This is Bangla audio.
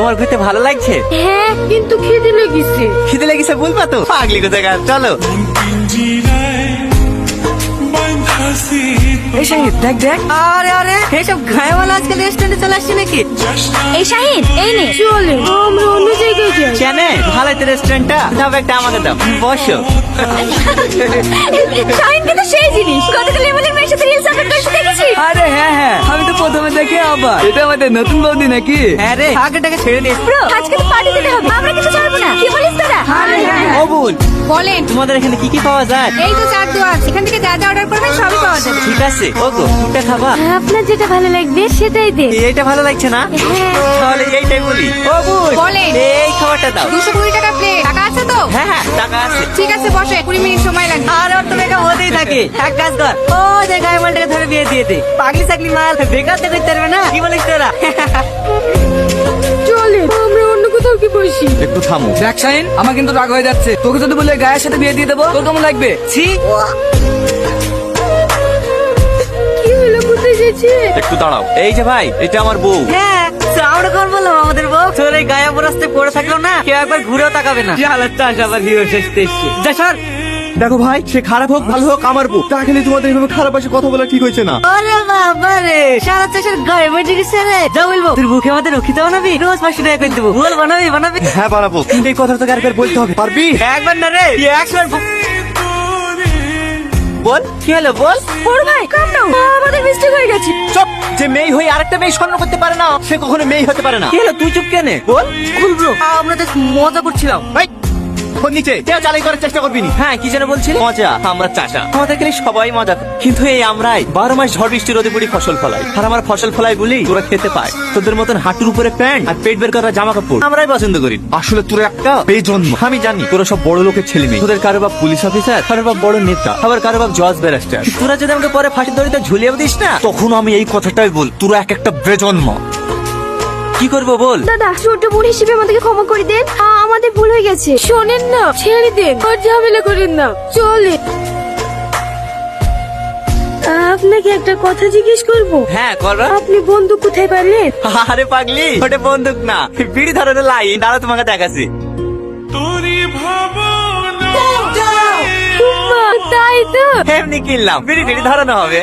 তোমার ঘুরতে ভালো লাগছে? হ্যাঁ, কিন্তু খিদে লেগেছে। খিদে লেগেছে বলবা তো? পাগলি কোথায় গেল, চলো। এই শাহিদ দেখ দেখ, আরে আরে এইসব গায়েওয়ালা আজকাল রেস্টুরেন্টে চলে আসছে নাকি? এই শাহিন, এই নে চলে, আমরা অন্য জায়গায় যাই। কেন ভালো তো রেস্টুরেন্টটা, দাও একটা আমাকে দাও, বসো। শাহিন কিন্তু সেই জিনিস, কতটা লেভেলের মেয়ের সাথে রিলস আপলোড করতে দেখেছি। আরে হ্যাঁ হ্যাঁ, আমি তো প্রথমে দেখে আবার এটা আমাদের নতুন বৌদি নাকি? হ্যাঁ রে, আগেটাকে ছেড়ে দিস। ব্রো, আজকে তো পার্টি দিতে হবে, আমরা কিছু ছাড়বো না, কি বলিস তোরা? ও বল, বলেন। তোমাদের এখানে কি কি পাওয়া যায়? এই তো চার দোয়া, এখান থেকে যা যা অর্ডার করবেন সবই পাওয়া যাবে। ঠিক আছে, ওগো কোনটা খাবা? আপনার যেটা ভালো লাগবে সেটাই দে। এইটা ভালো লাগছে না? তাহলে এইটাই বলি। ও বল, বলেন। এই খাবারটা দাও। 220 টাকা প্লেট, টাকা আছে তো? হ্যাঁ হ্যাঁ, টাকা আছে। ঠিক আছে, বসে, 20 মিনিট সময় লাগবে। আর ওর তো বেকা হতেই থাকে। এক কাজ কর, ও যে গায়ে মালটাকে ধরে বিয়ে দিয়ে দে। পাগলি সাগলি মাল বেকার তো করতে পারবে না, কি বলিস তোরা? চলে, আমরা অন্য কোথাও কি বসি। একটু থামো। দেখ শাহিন, আমার কিন্তু রাগ হয়ে যাচ্ছে। তোকে যদি বলে গায়ের সাথে বিয়ে দিয়ে দেবো, তোর কেমন লাগবে? ছি, কি হলো, কোথায় যাচ্ছে? একটু দাঁড়াও। এই যে ভাই, এটা আমার বউ। হ্যাঁ, আমরা কোন বললাম আমাদের বউ? তোর এই গায়ে বরাস্তে পড়ে থাকলো না, কেউ একবার ঘুরেও তাকাবে না। হালাতটা আবার হিরো শেষতে এসছে। যা সর। দেখো ভাই, সে খারাপ হোক ভালো হোক আমার বউ, তা খেলে তোমাদের এভাবে খারাপ আসে কথা বলা ঠিক হয়েছে না। আরে বাবা রে, সারা চাষের গায়ে বেঁচে গেছে রে। যা বলবো, তোর বুকে আমাদের রক্ষিত বানাবি, রোজ 500 টাকা করে দেবো। বল, বানাবি বানাবি। হ্যাঁ বানাবো, কিন্তু এই কথা তোকে আরেকবার বলতে হবে, পারবি? একবার না রে, 100 বার। বল, কি হলো বল। বড় ভাই, কাম ডাউন, আমাদের মিস্টেক হয়ে গেছে। চুপ, যে মেয়ে হয়ে আরেকটা মেয়ে স্বর্ণ করতে পারে না, সে কখনো মেয়ে হতে পারে না। কি হলো, তুই চুপ কেনে? বল। বলবো, আমরা তো মজা করছিলাম। ভাই, ফোন নিচে, কেউ চালাই করার চেষ্টা করবি না। হ্যাঁ, কি যেন বলছিলি? মজা, আমরা চাষা, আমাদের এখানে সবাই মজা করে। কিন্তু এই আমরাই 12 মাস ঝড় বৃষ্টি রোদে পড়ি ফসল ফলাই, আর আমার ফসল ফলাই বলি তোরা খেতে পায়। তোদের মতন হাঁটুর উপরে প্যান্ট আর পেট বের করা জামা কাপড় আমরাই পছন্দ করি। আসলে তোর একটা বেজন্ম। আমি জানি তোরা সব বড় লোকের ছেলে মেয়ে, তোদের কারো বাপ পুলিশ অফিসার, কারো বাপ বড় নেতা, আবার কারো বাপ জজ ব্যারিস্টার। তোরা যদি আমাকে পরে ফাঁসি দড়িতে ঝুলিয়ে দিস না, তখন আমি এই কথাটাই বল, তোরা এক একটা বেজন্ম। কি করবো বল? দাদা, ছোট বোন হিসেবে আমাদেরকে ক্ষমা করে দেন, আমাদের ভুল হয়ে গেছে। শোনেন না, ছেড়ে দেন, আর ঝামেলা করেন না, চলে। আপনাকে একটা কথা জিজ্ঞেস করব। হ্যাঁ করবা। আপনি বন্দুক কোথায় পারলেন? আরে পাগলি, ওটা বন্দুক না, বিড়ি ধরনের লাইন। দাঁড়া, তোমাকে দেখাচ্ছি। তাই তো। এমনি কিনলাম, বিড়ি ধরানো হবে।